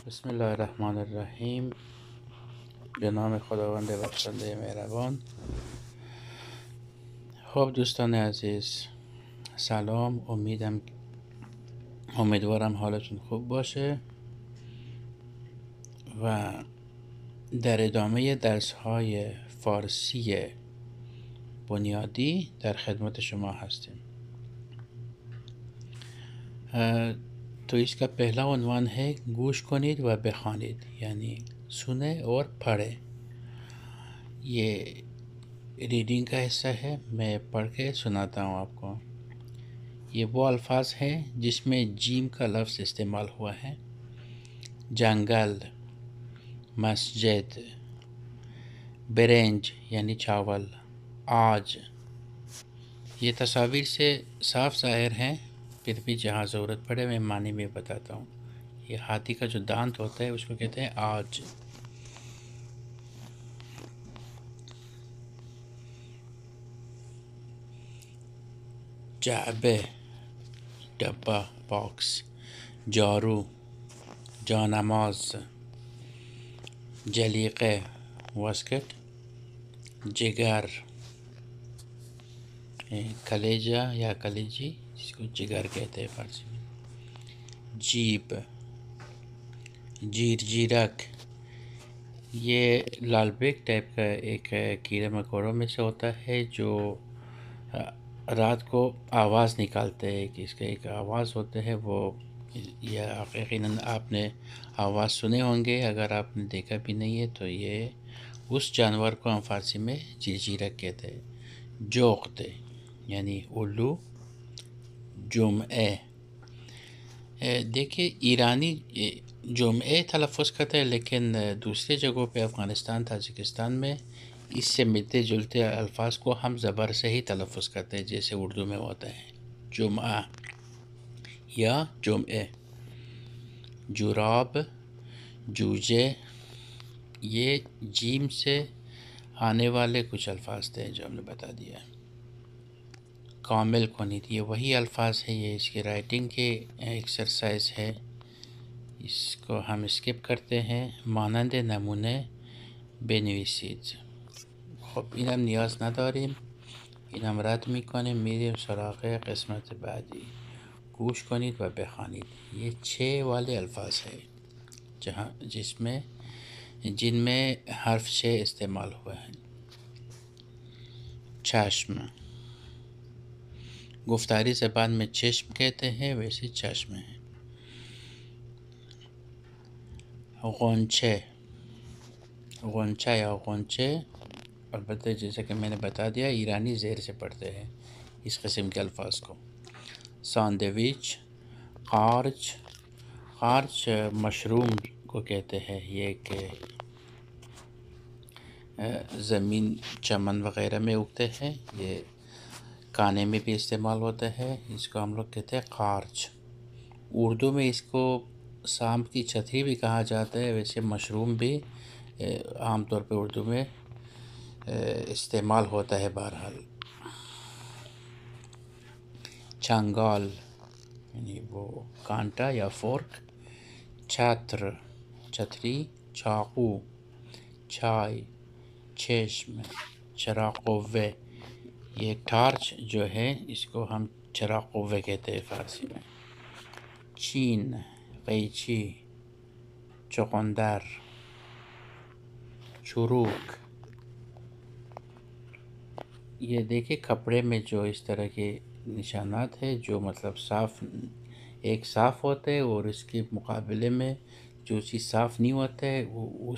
بسم الله الرحمن الرحیم. به نام خداوند بخشنده مهربان. خب دوستان عزیز، سلام. امیدوارم حالتون خوب باشه و در ادامه درس های فارسی بنیادی در خدمت شما هستیم. تو اس کا پہلا عنوان ہے گوش کنید و بخوانید، یعنی سنیں اور پڑھیں. یہ ریڈنگ کا حصہ ہے، میں پڑھ کے سناتا ہوں آپ کو. یہ وہ الفاظ ہیں جس میں جیم کا لفظ استعمال ہوا ہے: جنگل، مسجد، برنج یعنی چاول، آج. یہ تصاویر سے صاف ظاہر ہیں، پھر بھی جہاں ضرورت پڑے میں معنی میں بتاتا ہوں. یہ ہاتھی کا جو دانت ہوتا ہے اس کو کہتے ہیں آج. جعبے، ڈبہ، باکس. جارو، جانماز. جلیقے، واسکٹ. جگر، کلیجہ یا کلیجی جس کو جگر کہتے ہیں فارسی میں. جیب، جیرک. یہ لال بیگ ٹائپ کا ایک کیڑے مکوڑوں میں سے ہوتا ہے جو رات کو آواز نکالتے ہیں. کہ اس کا ایک آواز ہوتا ہے، وہ یقیناً آپ نے آواز سنے ہوں گے. اگر آپ نے دیکھا بھی نہیں ہے تو یہ اس جانور کو ہم فارسی میں جیرک کہتے ہیں. جوقت یعنی الو. جمعہ، دیکھیں ایرانی جمعہ تلفظ کرتے ہیں، لیکن دوسرے جگہوں پہ افغانستان، تاجکستان میں اس سے ملتے جلتے الفاظ کو ہم زبر سے ہی تلفظ کرتے ہیں، جیسے اردو میں ہوتا ہے جمعہ یا جمعہ. جراب، جوجے. یہ جیم سے آنے والے کچھ الفاظ تھے جو ہم نے بتا دیا. کامل کنید، یہ وہی الفاظ ہے، یہ اس کی رائٹنگ کے ایکسرسائز ہے، اس کو ہم اسکپ کرتے ہیں. مانند نمونه بنویسید. خب اینم نیاز نداریم، اینم رد میکنیم، میریم سراغ قسمت بعدی. گوش کنید و بخوانید. یہ 6 والے الفاظ ہیں جن میں حرف 6 استعمال ہوا ہے. چشم، گفتاری زبان میں چشم کہتے ہیں، ویسے چشم ہے. غنچه، غنچہ یا غنچے، البتہ جیسا کہ میں نے بتا دیا ایرانی زیر سے پڑھتے ہیں اس قسم کے الفاظ کو. ساندویچ، قارچ. قارچ مشروم کو کہتے ہیں، یہ ایک زمین چمن وغیرہ میں اگتے ہیں، یہ کھانے میں بھی استعمال ہوتا ہے، اس کو ہم لوگ کہتے ہیں قارچ. اردو میں اس کو سانپ کی چھتری بھی کہا جاتا ہے، ویسے مشروم بھی عام طور پہ اردو میں استعمال ہوتا ہے. بہرحال چنگال یعنی وہ کانٹا یا فورک. چھتر، چھتری. چاقو، چھائی. چشم، چراغ قوه. یہ ٹارچ جو ہے اس کو ہم چراغ قوه کہتے ہیں فارسی میں. چین، قیچی. چقندر. چروک. یہ دیکھیں کپڑے میں جو اس طرح کے نشانات ہیں، جو مطلب ایک صاف ہوتا ہے اور اس کے مقابلے میں جو چیز صاف نہیں ہوتا ہے وہ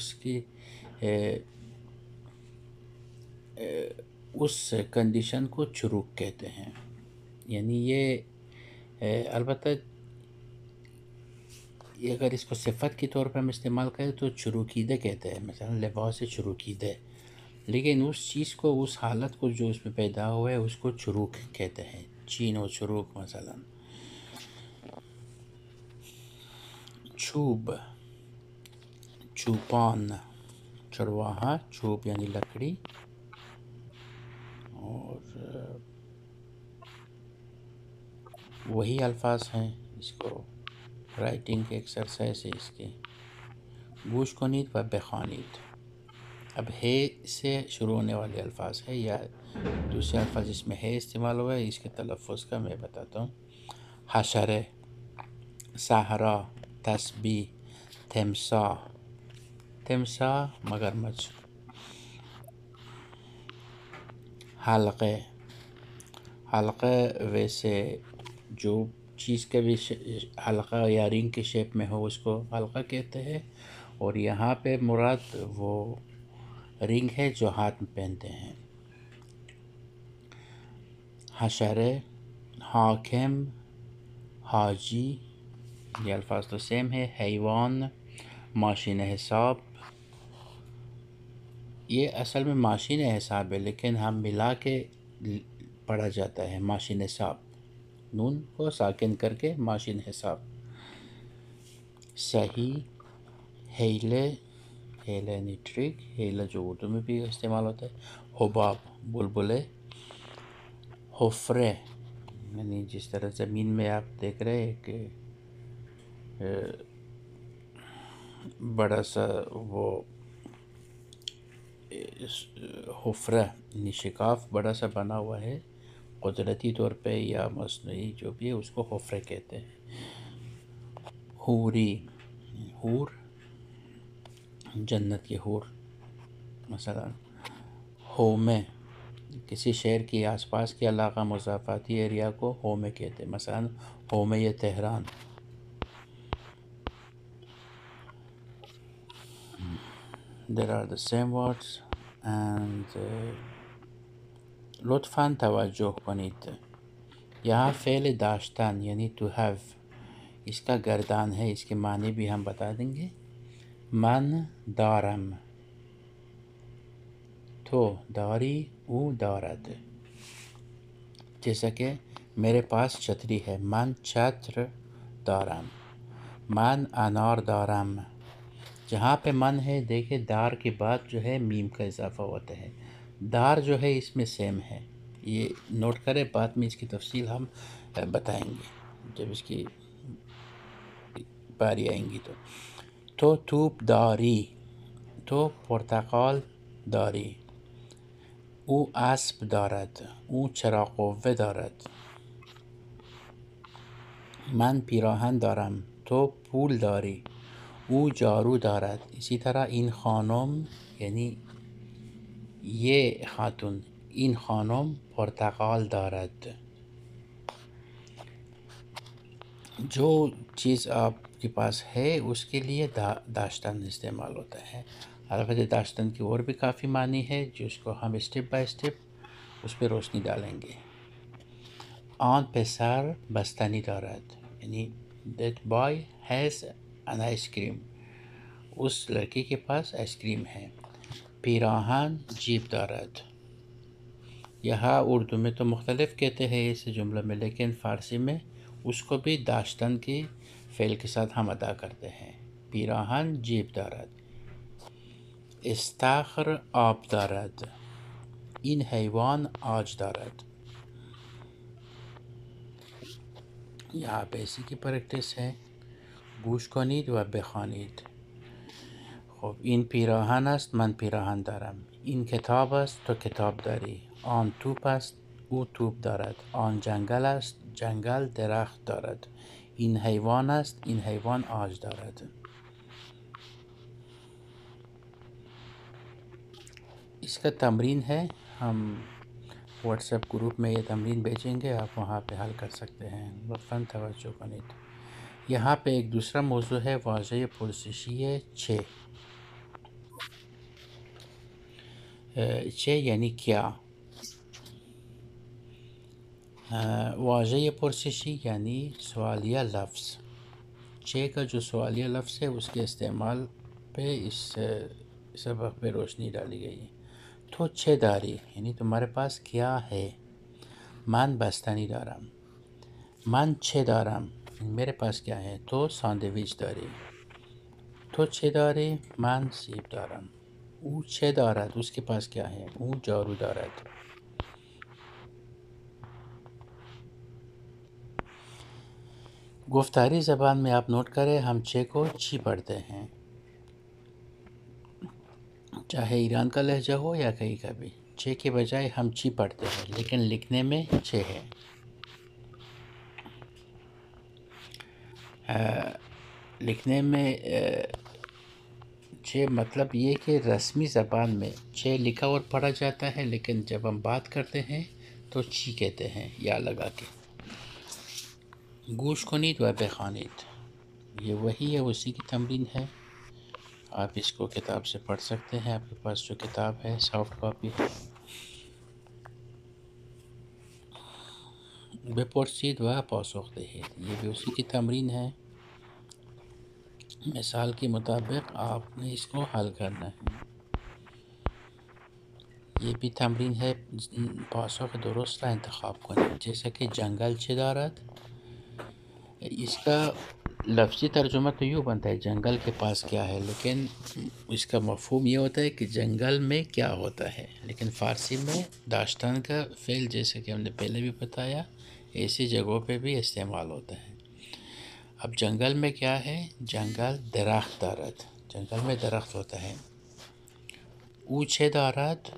اس کنڈیشن کو چروک کہتے ہیں. یعنی یہ البتہ اگر اس کو صفت کے طور پر ہم استعمال کریں تو چروکیدہ کہتے ہیں، مثلا لباس چروکیدہ. لیکن اس چیز کو، اس حالت کو جو اس میں پیدا ہوا ہے اس کو چروک کہتے ہیں. چین و چروک مثلا. چوب، چوپان. چرواہا. چوب یعنی لکڑی. اور وہی الفاظ ہیں، اس کو رائٹنگ کے ایکسرسائز ہے اس کے. گوش کنید و بخوانید. اب ہے سے شروع ہونے والے الفاظ ہے یا دوسرے الفاظ جس میں ہے استعمال ہوا ہے، اس کے تلفظ کا میں بتاتا ہوں. حشرے، صحرا، تسبیح، تمساح. تمساح مگرمچھ. حلقے، حلقہ ویسے جو چیز کا بھی حلقہ یا رنگ کے شیپ میں ہو اس کو حلقہ کہتے ہیں، اور یہاں پہ مراد وہ رنگ ہے جو ہاتھ میں پہنتے ہیں. حشرے، حاکم، حاجی، یہ الفاظ تو سیم ہے. حیوان، ماشین حساب. یہ اصل میں ماشین حساب ہے لیکن ہم ملا کے پڑھا جاتا ہے ماشین حساب، نون کو ساکن کر کے ماشین حساب. صحیح، ہیلے، ہیلے یعنی ٹرک، ہیلہ جو اردو میں بھی استعمال ہوتا ہے. حباب، بلبلے. حفرے یعنی جس طرح زمین میں آپ دیکھ رہے ہیں کہ بڑا سا وہ حفرہ یعنی شکاف بڑا سا بنا ہوا ہے قدرتی طور پہ یا مصنوعی جو بھی ہے، اس کو حفرے کہتے ہیں. حوری، حور جنت کے حور مثلا. ہومے، کسی شہر کے آس پاس کے علاقہ مضافاتی ایریا کو ہومے کہتے ہیں، مثلا ہومے Tehran. There are the same words and لطفاً توجہ کنید. یہاں فعل داشتن یعنی to have، اس کا گردان ہے، اس کے معنی بھی ہم بتا دیں گے. من دارم، تو داری، او دارد. جیسا کہ میرے پاس چھتری ہے، من چھتر دارم. من انار دارم. جہاں پہ من ہے دیکھیں دار کے بعد جو ہے میم کا اضافہ ہوتا ہے. دار جو ہے اس میں سیم ہے، یہ نوٹ کریں، بعد میں اس کی تفصیل ہم بتائیں گے جب اس کی باری آئیں گی. تو توپ داری، تو پرتقال داری. او اسب دارد، او چراغ دارد. من پیراهن دارم، تو پول داری. او جارو دارد. اسی طرح این خانم یعنی یہ خاتون، این خانم پرتقال دارد. جو چیز آپ کے پاس ہے اس کے لیے داشتن استعمال ہوتا ہے. البتہ داشتن کی اور بھی کافی معنی ہے جس کو ہم اسٹیپ بائی اسٹیپ اس پہ روشنی ڈالیں گے. آن پسر بستنی دارد یعنی that boy has an ice cream، اس لڑکی کے پاس آئس کریم ہے. پیراہن جیب دارد. یہاں اردو میں تو مختلف کہتے ہیں اس جملہ میں، لیکن فارسی میں اس کو بھی داشتن کی فعل کے ساتھ ہم ادا کرتے ہیں. پیراہن جیب دارد. استخر آب دارد. این حیوان آج دارد. یہاں پہ اسی کی پریکٹس ہے. گوش کنید و بخوانید. خب این پیراهن است، من پیراهن دارم. این کتاب است، تو کتاب داری. آن توپ است، او توپ دارد. آن جنگل است، جنگل درخت دارد. این حیوان است، این حیوان عاج دارد. اس کا تمرین ہے، ہم واٹس ایپ گروپ میں یہ تمرین بھیجیں گے، آپ وہاں پہ حل کر سکتے ہیں. لطفاً توجہ کنید. یہاں پہ ایک دوسرا موضوع ہے واژه پرسشی چه. چه یعنی کیا. واژه پرسشی یعنی سوالیہ لفظ. چه کا جو سوالیہ لفظ ہے اس کے استعمال پہ اس سبق پہ روشنی ڈالی گئی ہے. تو چه داری یعنی تمہارے پاس کیا ہے. من بستنی دارم. من چه دارم میرے پاس کیا ہے. تو ساندویچ داری. تو چه داری. من سیب دارم. او چه دارد اس کے پاس کیا ہے. او جارو دارد. گفتاری زبان میں آپ نوٹ کریں، ہم چے کو چی پڑھتے ہیں. چاہے ایران کا لہجہ ہو یا کہیں کا بھی، چھ کے بجائے ہم چی پڑھتے ہیں، لیکن لکھنے میں چھ ہے۔ لکھنے میں چھ مطلب یہ کہ رسمی زبان میں چھ لکھا اور پڑھا جاتا ہے، لیکن جب ہم بات کرتے ہیں تو چی کہتے ہیں یا لگا کے۔ گوش کنید و بخوانید، یہ وہی ہے، اسی کی تمرین ہے۔ آپ اس کو کتاب سے پڑھ سکتے ہیں، آپ کے پاس جو کتاب ہے سافٹ کاپی ہے۔ بپرسید و پاسخ دہید، یہ بھی اسی کی تمرین ہے۔ مثال کے مطابق آپ نے اس کو حل کرنا ہے۔ یہ بھی تمرین ہے، پاسخ درست کا انتخاب کریں، جیسا کہ جنگل چه دارد۔ اس کا لفظی ترجمہ تو یوں بنتا ہے جنگل کے پاس کیا ہے، لیکن اس کا مفہوم یہ ہوتا ہے کہ جنگل میں کیا ہوتا ہے، لیکن فارسی میں داشتن کا فعل جیسے کہ ہم نے پہلے بھی بتایا ایسی جگہوں پہ بھی استعمال ہوتا ہے۔ اب جنگل میں کیا ہے؟ جنگل درخت دارد، جنگل میں درخت ہوتا ہے۔ او چه دارد؟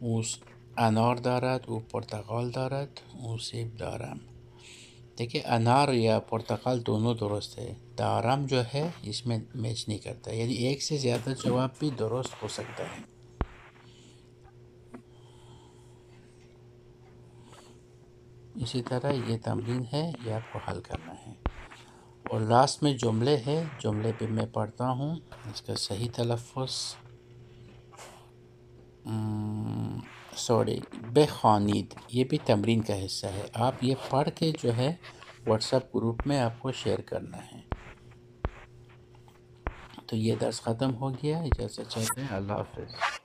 او انار دارد، او پرتقال دارد، او سیب دارم۔ دیکھیں انار یا پرتقال دونوں درست ہے، دارم جو ہے اس میں میچ نہیں کرتا، یعنی ایک سے زیادہ جواب بھی درست ہو سکتا ہے۔ اسی طرح یہ تمرین ہے، یہ آپ کو حل کرنا ہے۔ اور لاسٹ میں جملے ہے، جملے پہ میں پڑھتا ہوں، اس کا صحیح تلفظ بخوانید، یہ بھی تمرین کا حصہ ہے۔ آپ یہ پڑھ کے جو ہے واٹس ایپ گروپ میں آپ کو شیئر کرنا ہے۔ تو یہ درس ختم ہو گیا، اجازت چاہتے ہیں، اللہ حافظ۔